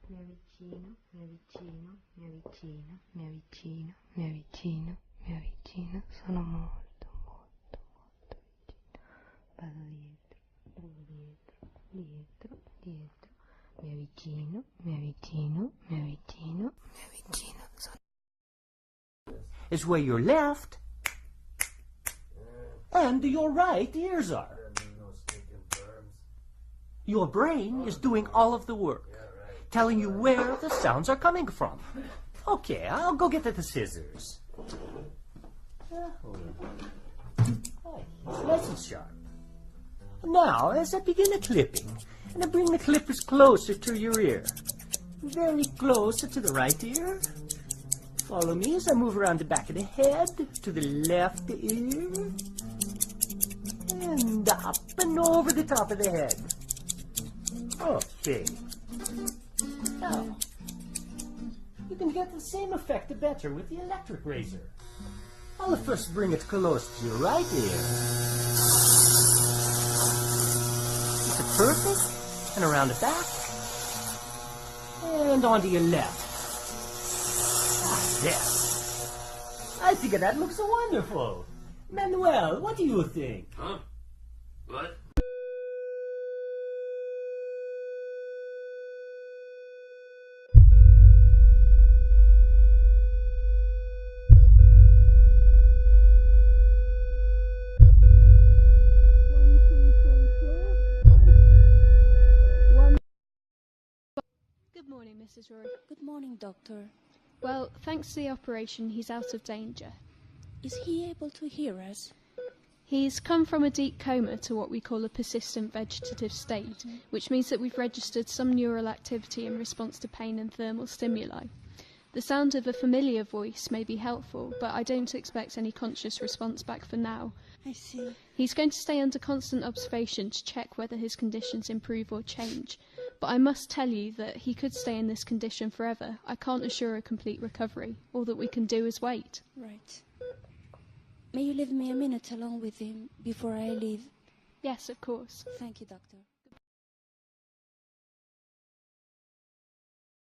mi avvicino, mi avvicino, mi avvicino, mi avvicino, mi avvicino, mi avvicino, sono molto, molto, molto vicino. Vado dietro, dietro, dietro, mi avvicino, mi avvicino, mi avvicino, mi avvicino. Is where your left and your right ears are. Your brain is doing all of the work, telling you where the sounds are coming from. Okay, I'll go get the scissors. Nice and sharp. Now, as I begin the clipping, and I bring the clippers closer to your ear, very close to the right ear. Follow me as I move around the back of the head to the left ear, and up and over the top of the head. Okay. Now, you can get the same effect better with the electric razor. I'll first bring it close to your right ear. Is it perfect? And around the back. And onto your left. Yes. I think that looks wonderful. Manuel, what do you think? Huh? What? Good morning, Mrs. Roy. Good morning, Doctor. Well, thanks to the operation, he's out of danger. Is he able to hear us? He's come from a deep coma to what we call a persistent vegetative state, which means that we've registered some neural activity in response to pain and thermal stimuli. The sound of a familiar voice may be helpful, but I don't expect any conscious response back for now. I see. He's going to stay under constant observation to check whether his conditions improve or change. But I must tell you that he could stay in this condition forever. I can't assure a complete recovery. All that we can do is wait. Right. May you leave me a minute alone with him before I leave? Yes, of course. Thank you, Doctor.